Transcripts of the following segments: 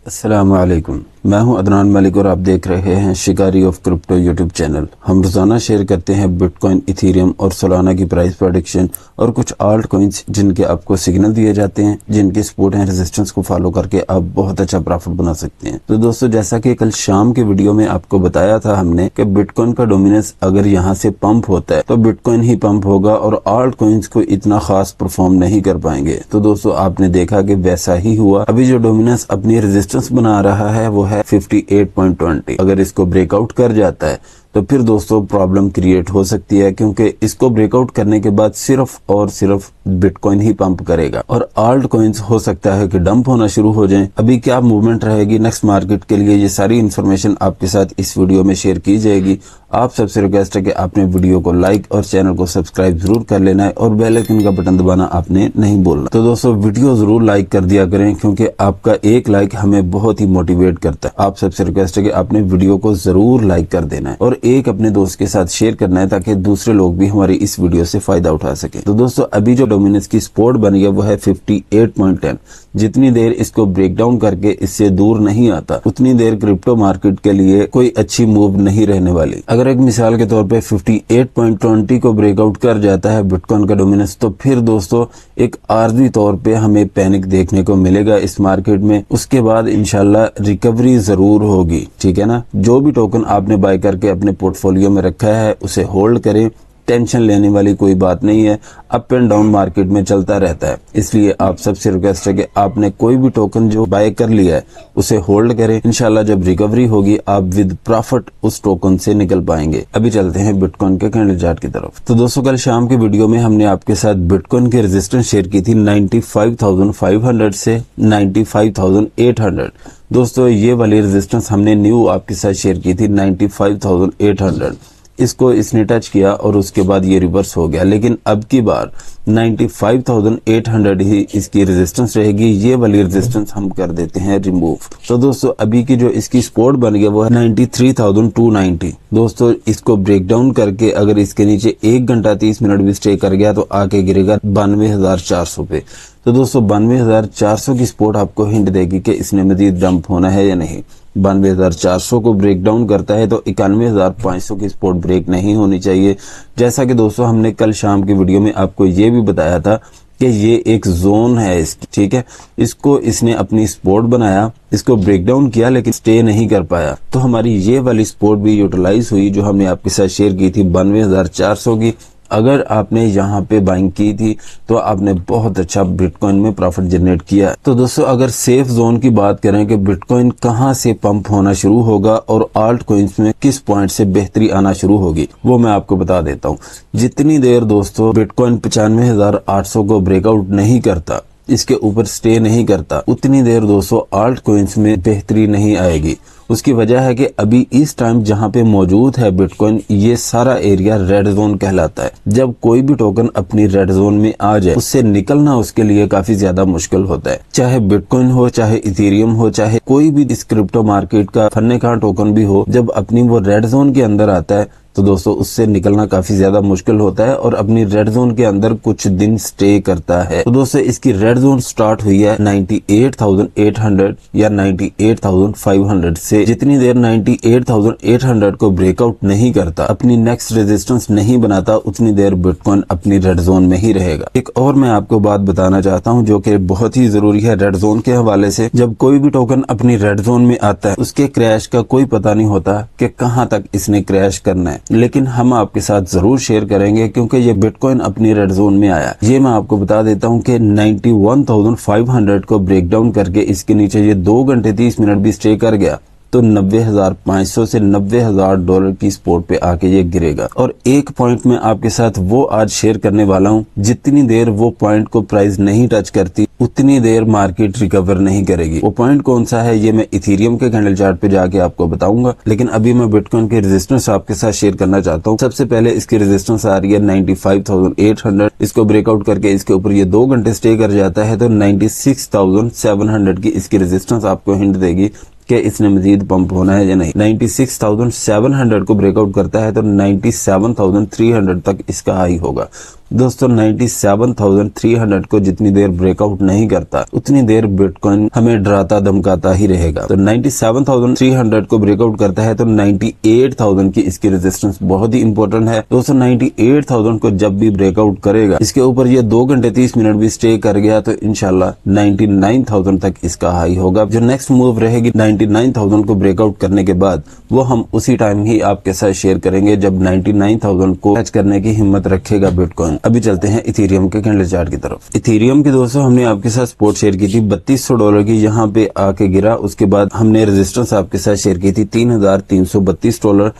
अस्सलामुअलैकुम। मैं हूं अदनान मलिक और आप देख रहे हैं शिकारी ऑफ क्रिप्टो यूट्यूब चैनल। हम रोजाना शेयर करते हैं बिटकॉइन, इथेरियम और सोलाना की प्राइस प्रेडिक्शन और कुछ आल्ट कॉइन्स जिनके आपको सिग्नल दिए जाते हैं, जिनके सपोर्ट एंड रेजिस्टेंस को फॉलो करके आप बहुत अच्छा प्रॉफिट बना सकते हैं। तो दोस्तों, जैसा कि कल शाम के वीडियो में आपको बताया था हमने कि बिटकॉइन का डोमिनेंस अगर यहाँ से पंप होता है तो बिटकॉइन ही पंप होगा और आल्ट कॉइन्स को इतना खास परफॉर्म नहीं कर पाएंगे। तो दोस्तों, आपने देखा कि वैसा ही हुआ। अभी जो डोमिनेंस अपनी रेजिस्टेंस बना रहा है वो है 58.20। अगर इसको ब्रेकआउट कर जाता है तो फिर दोस्तों प्रॉब्लम क्रिएट हो सकती है, क्योंकि इसको ब्रेकआउट करने के बाद सिर्फ और सिर्फ बिटकॉइन ही पंप करेगा और आल्ट कॉइन्स हो सकता है कि डंप होना शुरू हो जाएं। अभी क्या मूवमेंट रहेगी नेक्स्ट मार्केट के लिए, ये सारी इन्फॉर्मेशन आपके साथ इस वीडियो में शेयर की जाएगी। आप सबसे रिक्वेस्ट है कि आपने वीडियो को लाइक और चैनल को सब्सक्राइब जरूर कर लेना है और बेल आइकन का बटन दबाना आपने नहीं बोलना। तो दोस्तों, वीडियो जरूर लाइक कर दिया करें, क्योंकि आपका एक लाइक हमें बहुत ही मोटिवेट करता है। आप सबसे रिक्वेस्ट है कि आपने वीडियो को जरूर लाइक कर देना है और एक अपने दोस्त के साथ शेयर करना है, ताकि दूसरे लोग भी हमारी इस वीडियो से फायदा उठा सके। तो दोस्तों, अभी जो डोमिनेंस की सपोर्ट बनी है वो है 58.10। जितनी देर इसको ब्रेक डाउन करके इससे दूर नहीं आता, उतनी देर क्रिप्टो मार्केट के लिए कोई अच्छी मूव नहीं रहने वाली। अगर एक मिसाल के तौर पे 58.20 को ब्रेकआउट कर जाता है बिटकॉइन का डोमिनेंस, तो फिर दोस्तों एक आर्जी तौर पे हमें पैनिक देखने को मिलेगा इस मार्केट में। उसके बाद इंशाल्लाह रिकवरी जरूर होगी, ठीक है ना। जो भी टोकन आपने बाय करके अपने पोर्टफोलियो में रखा है उसे होल्ड करें, टेंशन लेने वाली कोई बात नहीं है। अप एंड डाउन मार्केट में चलता रहता है, इसलिए आप सबसे रिक्वेस्ट है कि आपने कोई भी टोकन जो बाय कर लिया है उसे होल्ड करें। इंशाल्लाह जब रिकवरी होगी आप विद प्रॉफिट उस टोकन से निकल पाएंगे। अभी चलते हैं बिटकॉइन के कैंडल चार्ट की तरफ। तो दोस्तों, कल शाम के वीडियो में हमने आपके साथ बिटकॉइन की रेजिस्टेंस शेयर की थी 95,500 से 95,800। दोस्तों, ये वाली रेजिस्टेंस हमने न्यू आपके साथ शेयर की थी 95,800। इसको इसने टच किया और उसके बाद ये रिवर्स हो गया, लेकिन अब की बार 95,800 ही इसकी रेजिस्टेंस रहेगी। ये वाली रेजिस्टेंस हम कर देते हैं रिमूव। तो दोस्तों, अभी की जो इसकी सपोर्ट बन गया वो है 93,290। दोस्तों, इसको ब्रेक डाउन करके अगर इसके नीचे 1 घंटा 30 मिनट भी स्टे कर गया तो आके गिरेगा 92,400 पे। तो दोस्तों, 92,400 की सपोर्ट आपको हिंट देगी कि इसने मजीद डंप होना है या नहीं। 92,400 को ब्रेक डाउन करता है तो 91,500 की सपोर्ट ब्रेक नहीं होनी चाहिए। जैसा कि दोस्तों हमने कल शाम की वीडियो में आपको ये भी बताया था कि ये एक जोन है इसकी, ठीक है। इसको इसने अपनी सपोर्ट बनाया, इसको ब्रेक डाउन किया लेकिन स्टे नहीं कर पाया, तो हमारी ये वाली सपोर्ट भी यूटिलाइज हुई जो हमने आपके साथ शेयर की थी 92,400 की। अगर आपने यहाँ पे बाइंग की थी तो आपने बहुत अच्छा बिटकॉइन में प्रॉफिट जनरेट किया। तो दोस्तों, अगर सेफ जोन की बात करें कि बिटकॉइन कहाँ से पंप होना शुरू होगा और आल्ट कॉइन्स में किस पॉइंट से बेहतरी आना शुरू होगी, वो मैं आपको बता देता हूँ। जितनी देर दोस्तों बिटकॉइन 95,800 को ब्रेकआउट नहीं करता, इसके ऊपर स्टे नहीं करता, उतनी देर दोस्तों आल्ट कॉइन्स में बेहतरी नहीं आएगी। उसकी वजह है कि अभी इस टाइम जहां पे मौजूद है बिटकॉइन, ये सारा एरिया रेड जोन कहलाता है। जब कोई भी टोकन अपनी रेड जोन में आ जाए, उससे निकलना उसके लिए काफी ज्यादा मुश्किल होता है। चाहे बिटकॉइन हो, चाहे इथेरियम हो, चाहे कोई भी इस क्रिप्टो मार्केट का फन्ने का टोकन भी हो, जब अपनी वो रेड जोन के अंदर आता है तो दोस्तों उससे निकलना काफी ज्यादा मुश्किल होता है और अपनी रेड जोन के अंदर कुछ दिन स्टे करता है। तो दोस्तों, इसकी रेड जोन स्टार्ट हुई है 98,800 या 98,500 से। जितनी देर 98,800 को ब्रेकआउट नहीं करता, अपनी नेक्स्ट रेजिस्टेंस नहीं बनाता, उतनी देर बिटकॉइन अपनी रेड जोन में ही रहेगा। एक और मैं आपको बात बताना चाहता हूँ जो कि बहुत ही जरूरी है रेड जोन के हवाले से। जब कोई भी टोकन अपनी रेड जोन में आता है, उसके क्रैश का कोई पता नहीं होता कि कहाँ तक इसने क्रैश करना है, लेकिन हम आपके साथ जरूर शेयर करेंगे क्योंकि ये बिटकॉइन अपनी रेड जोन में आया। ये मैं आपको बता देता हूँ कि 91,500 को ब्रेक डाउन करके इसके नीचे ये 2 घंटे 30 मिनट भी स्टे कर गया तो 90,500 से $90,000 की सपोर्ट पे आके ये गिरेगा। और एक पॉइंट में आपके साथ वो आज शेयर करने वाला हूँ, जितनी देर वो पॉइंट को प्राइस नहीं टच करती उतनी देर मार्केट रिकवर नहीं करेगी। वो पॉइंट कौन सा है ये मैं इथेरियम के कैंडल चार्ट पे जाके आपको बताऊंगा, लेकिन अभी मैं बिटकॉइन के रेजिस्टेंस आपके साथ शेयर करना चाहता हूँ। सबसे पहले इसकी रेजिस्टेंस आ रही है 95,800। इसको ब्रेकआउट करके इसके ऊपर ये 2 घंटे स्टे कर जाता है तो 96,700 की इसकी रेजिस्टेंस आपको हिंट देगी कि इसने मजीद पंप होना है या नहीं। 96,700 को ब्रेकआउट करता है तो 97,300 तक इसका हाई होगा। दोस्तों 97,300 को जितनी देर ब्रेकआउट नहीं करता उतनी देर बिटकॉइन हमें डराता धमकाता ही रहेगा। तो 97,300 को ब्रेकआउट करता है तो 98,000 की इसकी रेजिस्टेंस बहुत ही इंपॉर्टेंट है। दोस्तों 98,000 को जब भी ब्रेकआउट करेगा, इसके ऊपर ये 2 घंटे 30 मिनट भी स्टे कर गया तो इंशाल्लाह 99,000 तक इसका हाई होगा। जो नेक्स्ट मूव रहेगी 99,000 को ब्रेकआउट करने के बाद वो हम उसी टाइम ही आपके साथ शेयर करेंगे जब 99,000 को टच करने की हिम्मत रखेगा बिटकॉइन। अभी चलते हैं इथेरियम के कैंडल चार्ट की तरफ। इथेरियम के दोस्तों हमने आपके साथ सपोर्ट शेयर की थी $3200 की, यहाँ पे आके गिरा। उसके बाद हमने रेजिस्टेंस आपके साथ शेयर की थी $3,332।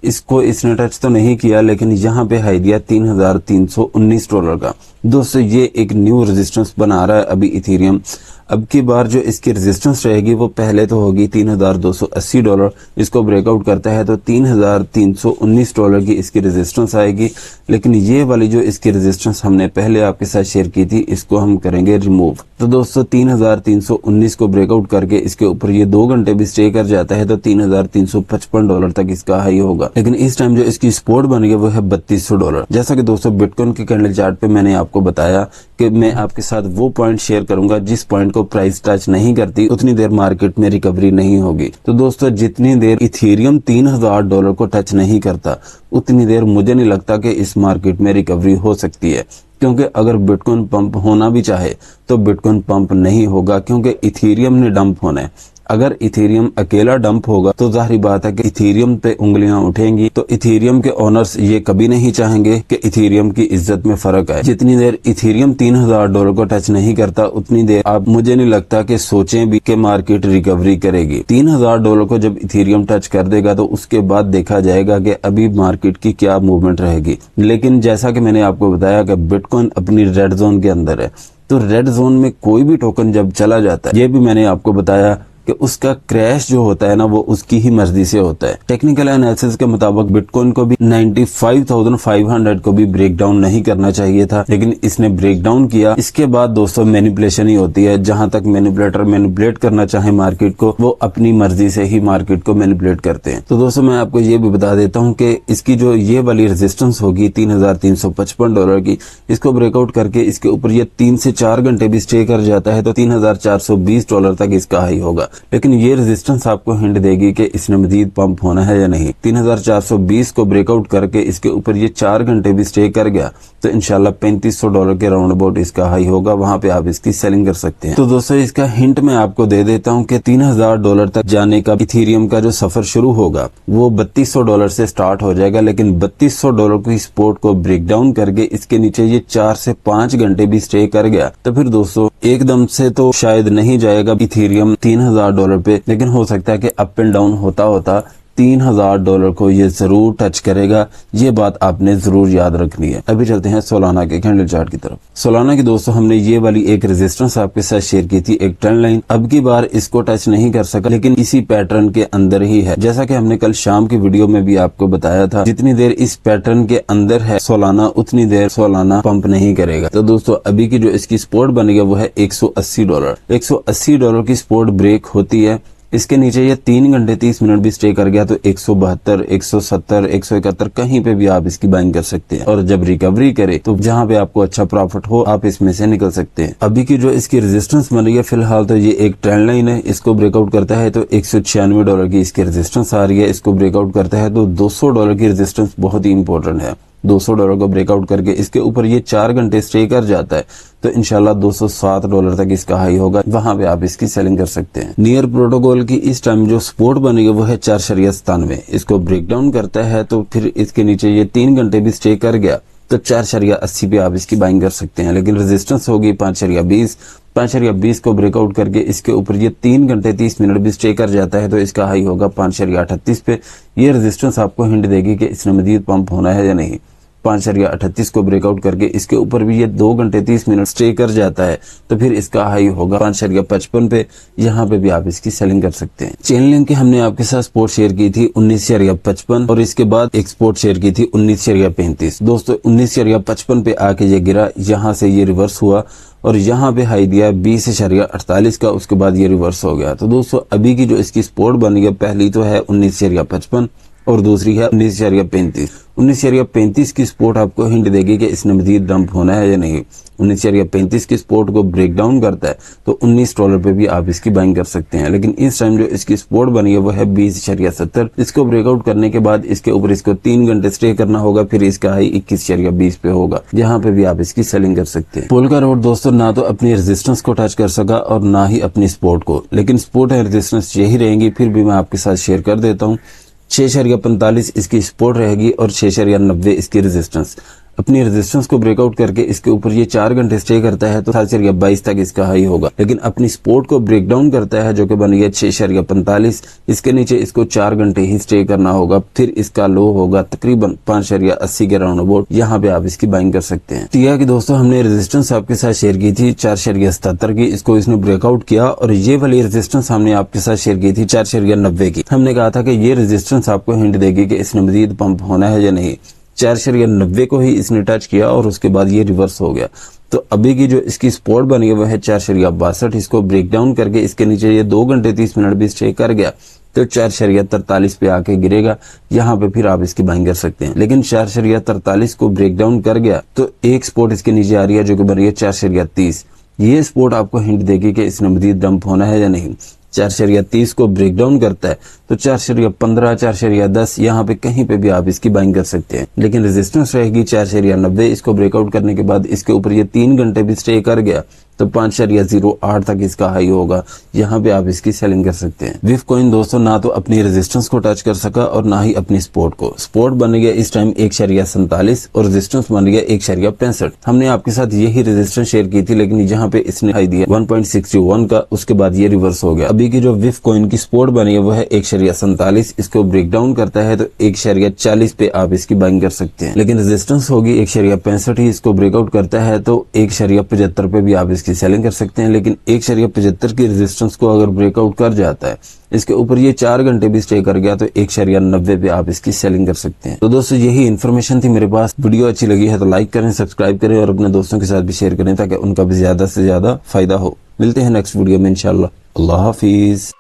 इसको इसने टच तो नहीं किया लेकिन यहाँ पे हाई दिया $3,319 का। दोस्तों ये एक न्यू रेजिस्टेंस बना रहा है अभी इथेरियम। अब की बार जो इसकी रेजिस्टेंस रहेगी वो पहले तो होगी $3,280। इसको ब्रेकआउट करता है तो $3,319 की इसकी रेजिस्टेंस आएगी। लेकिन ये वाली जो इसकी रेजिस्टेंस हमने पहले आपके साथ शेयर की थी इसको हम करेंगे रिमूव। तो दोस्तों 3,319 को ब्रेकआउट करके इसके ऊपर ये 2 घंटे भी स्टे कर जाता है तो $3,355 तक इसका हाई होगा। लेकिन इस टाइम जो इसकी सपोर्ट बन गया वो है $3200। जैसा कि दोस्तों बिटकॉइन के कैंडल चार्ट पे मैंने आपको बताया कि मैं आपके साथ वो पॉइंट शेयर करूंगा जिस पॉइंट को प्राइस टच नहीं करती उतनी देर मार्केट में रिकवरी नहीं होगी। तो दोस्तों जितनी देर इथेरियम $3,000 को टच नहीं करता उतनी देर मुझे नहीं लगता कि इस मार्केट में रिकवरी हो सकती है, क्योंकि अगर बिटकॉइन पंप होना भी चाहे तो बिटकॉइन पंप नहीं होगा क्योंकि इथेरियम ने डंप होना है। अगर इथेरियम अकेला डंप होगा तो जाहिर बात है कि इथेरियम पे उंगलियां उठेंगी। तो इथेरियम के ओनर्स ये कभी नहीं चाहेंगे कि इथेरियम की इज्जत में फर्क आए। जितनी देर इथेरियम $3,000 को टच नहीं करता उतनी देर आप मुझे नहीं लगता कि सोचें भी कि मार्केट रिकवरी करेगी। $3,000 को जब इथेरियम टच कर देगा तो उसके बाद देखा जाएगा कि अभी मार्केट की क्या मूवमेंट रहेगी। लेकिन जैसा कि मैंने आपको बताया कि बिटकॉइन अपनी रेड जोन के अंदर है, तो रेड जोन में कोई भी टोकन जब चला जाता है, ये भी मैंने आपको बताया कि उसका क्रैश जो होता है ना वो उसकी ही मर्जी से होता है। टेक्निकल एनालिसिस के मुताबिक बिटकॉइन को भी 95,500 को भी ब्रेक डाउन नहीं करना चाहिए था, लेकिन इसने ब्रेक डाउन किया। इसके बाद दोस्तों मैनिपुलेशन ही होती है। जहां तक मैनिपुलेटर मैनिपुलेट करना चाहे मार्केट को, वो अपनी मर्जी से ही मार्केट को मैनिपुलेट करते हैं। तो दोस्तों मैं आपको ये भी बता देता हूँ कि इसकी जो ये वाली रेजिस्टेंस होगी $3,355 की, इसको ब्रेकआउट करके इसके ऊपर ये 3 से 4 घंटे भी स्टे कर जाता है तो $3,420 तक इसका हाई होगा। लेकिन ये रेजिस्टेंस आपको हिंट देगी कि इसने मजीद पंप होना है या नहीं। 3,420 को ब्रेकआउट करके इसके ऊपर ये 4 घंटे भी स्टे कर गया तो इंशाल्लाह $3,500 के राउंड अबाउट इसका हाई होगा। वहां पे आप इसकी सेलिंग कर सकते हैं। तो दोस्तों इसका हिंट मैं आपको दे देता हूं कि $3,000 तक जाने का इथेरियम का जो सफर शुरू होगा वो $3,200 से स्टार्ट हो जाएगा। लेकिन $3,200 की सपोर्ट को ब्रेक डाउन करके इसके नीचे ये 4 से 5 घंटे भी स्टे कर गया तो फिर दोस्तों एकदम से तो शायद नहीं जाएगा इथेरियम $3,000 पे, लेकिन हो सकता है कि अप एंड डाउन होता होता $3,000 को ये जरूर टच करेगा। ये बात आपने जरूर याद रखनी है। अभी चलते हैं सोलाना के कैंडल चार्ट की तरफ। सोलाना की दोस्तों हमने ये वाली एक रेजिस्टेंस आपके साथ शेयर की थी, एक ट्रेंड लाइन। अब की बार इसको टच नहीं कर सका लेकिन इसी पैटर्न के अंदर ही है। जैसा कि हमने कल शाम की वीडियो में भी आपको बताया था, जितनी देर इस पैटर्न के अंदर है सोलाना उतनी देर सोलाना पंप नहीं करेगा। तो दोस्तों अभी की जो इसकी सपोर्ट बनेगी वो है $180। $180 की सपोर्ट ब्रेक होती है, इसके नीचे ये 3 घंटे 30 मिनट भी स्टे कर गया तो 172, 170, 171 कहीं पे भी आप इसकी बाइंग कर सकते हैं। और जब रिकवरी करे तो जहां पे आपको अच्छा प्रॉफिट हो आप इसमें से निकल सकते हैं। अभी की जो इसकी रेजिस्टेंस बन रही है फिलहाल तो ये एक ट्रेंड लाइन है। इसको ब्रेकआउट करता है तो $196 की इसकी रेजिस्टेंस आ रही है। इसको ब्रेकआउट करता है तो $200 की रेजिस्टेंस बहुत ही इंपॉर्टेंट है। $200 को ब्रेकआउट करके इसके ऊपर ये 4 घंटे स्टे कर जाता है तो इंशाल्लाह $207 तक इसका हाई होगा। वहां पे आप इसकी सेलिंग कर सकते हैं। नियर प्रोटोकॉल की इस टाइम जो सपोर्ट बनेगी वो है 4.97। इसको ब्रेक डाउन करता है तो फिर इसके नीचे ये 3 घंटे भी स्टे कर गया तो 4.80 पे आप इसकी बाइंग कर सकते हैं। लेकिन रेजिस्टेंस होगी 5.20। 5.20 को ब्रेकआउट करके इसके ऊपर ये 3 घंटे 30 मिनट भी स्टे कर जाता है तो इसका हाई होगा 5.38 पे। ये रेजिस्टेंस आपको हिंट देगी कि इसने मजीद पंप होना है या नहीं। 5.38 को ब्रेकआउट करके इसके ऊपर भी ये 2 घंटे 30 मिनट स्टे कर जाता है तो फिर इसका हाई होगा 5.55 पे। यहाँ पे भी आप इसकी सेलिंग कर सकते हैं। चेन लिंक की हमने आपके साथ सपोर्ट शेयर की थी 19.55 और इसके बाद एक सपोर्ट शेयर की थी 19.35। दोस्तों 19.55 पे आके ये गिरा, यहाँ से ये रिवर्स हुआ और यहाँ पे हाई दिया 20.48 का, उसके बाद ये रिवर्स हो गया। तो दोस्तों अभी की जो इसकी सपोर्ट बन गई पहली तो है 19.55, और दूसरी है 19.35। 19.35 की सपोर्ट आपको हिंट देगी कि इसने मजीद डंप होना है या नहीं। 19.35 की सपोर्ट को ब्रेक डाउन करता है तो $19 पे भी आप इसकी बाइंग कर सकते हैं। लेकिन इस टाइम जो इसकी सपोर्ट बनी है वो है 20.70। इसको ब्रेकआउट करने के बाद इसके ऊपर इसको 3 घंटे स्टे करना होगा, फिर इसका हाई 21.20 पे होगा, जहां पे भी आप इसकी सेलिंग कर सकते हैं। पुल का रोड दोस्तों ना तो अपनी रेजिस्टेंस को टच कर सका और ना ही अपनी सपोर्ट को, लेकिन सपोर्ट एंड रेजिस्टेंस यही रहेंगी। फिर भी मैं आपके साथ शेयर कर देता हूँ। 6.45 इसकी सपोर्ट रहेगी और 6.90 इसकी रेजिस्टेंस। अपनी रेजिस्टेंस को ब्रेकआउट करके इसके ऊपर ये 4 घंटे स्टे करता है तो 7.22 तक इसका हाई होगा। लेकिन अपनी सपोर्ट को ब्रेक डाउन करता है जो कि बन गया 6.45। इसके नीचे इसको 4 घंटे ही स्टे करना होगा, फिर इसका लो होगा तकरीबन 5.80 के राउंड अबाउट। यहाँ पे आप इसकी बाइंग कर सकते हैं। ठीक है कि दोस्तों हमने रेजिस्टेंस आपके साथ शेयर की थी 4.77 की, इसको इसने ब्रेकआउट किया। और ये वाली रेजिस्टेंस हमने आपके साथ शेयर की थी 4.90 की। हमने कहा था कि ये रेजिस्टेंस आपको हिंट देगी कि इसने मजीद पंप होना है या नहीं। 4.90 को ही इसने टच किया और उसके बाद ये रिवर्स हो गया। तो अभी की जो इसकी सपोर्ट बनी है वह है 4.62। इसको ब्रेक डाउन करके इसके नीचे ये 2 घंटे 30 मिनट भी स्टे कर गया तो 4.43 पे आके गिरेगा। यहाँ पे फिर आप इसकी बाइंग कर सकते हैं। लेकिन 4.43 को ब्रेक डाउन कर गया तो एक सपोर्ट इसके नीचे आ रही है जो कि बन रही है 4.30। ये सपोर्ट आपको हिंट देगी कि इसने मजीद डंप होना है या नहीं। 4.30 को ब्रेक डाउन करता है तो 4.15 4.10 यहाँ पे कहीं पे भी आप इसकी बाइंग कर सकते हैं। लेकिन रेजिस्टेंस रहेगी 4.90। इसको ब्रेकआउट करने के बाद इसके ऊपर ये 3 घंटे भी स्टे कर गया तो 5.08 तक इसका हाई होगा। यहाँ पे आप इसकी सेलिंग कर सकते हैं। विफ कॉइन दोस्तों ना तो अपनी रेजिस्टेंस को टच कर सका और ना ही अपनी सपोर्ट को। सपोर्ट बन गया इस टाइम 1.47 और रेजिस्टेंस बन गया 1.65। हमने आपके साथ यही रेजिस्टेंस शेयर की थी, लेकिन यहाँ पे इसने हाई दिया 1.61 का, उसके बाद ये रिवर्स हो गया। अभी की जो विफ कॉइन की सपोर्ट बनी है वो है 1.47। इसको ब्रेक डाउन करता है तो 1.40 पे आप इसकी बाइंग कर सकते हैं। लेकिन रेजिस्टेंस होगी 1.65 ही। इसको ब्रेकआउट करता है तो 1.75 पे भी आप की सेलिंग कर सकते हैं। लेकिन 1.75 की रेजिस्टेंस को अगर ब्रेकआउट कर जाता है, इसके ऊपर ये 4 घंटे भी स्टे कर गया तो 1.90 पे आप इसकी सेलिंग कर सकते हैं। तो दोस्तों यही इन्फॉर्मेशन थी मेरे पास। वीडियो अच्छी लगी है तो लाइक करें, सब्सक्राइब करें और अपने दोस्तों के साथ भी शेयर करें ताकि उनका भी ज्यादा से ज्यादा फायदा हो। मिलते हैं नेक्स्ट वीडियो में इंशाल्लाह। अल्लाह हाफिज।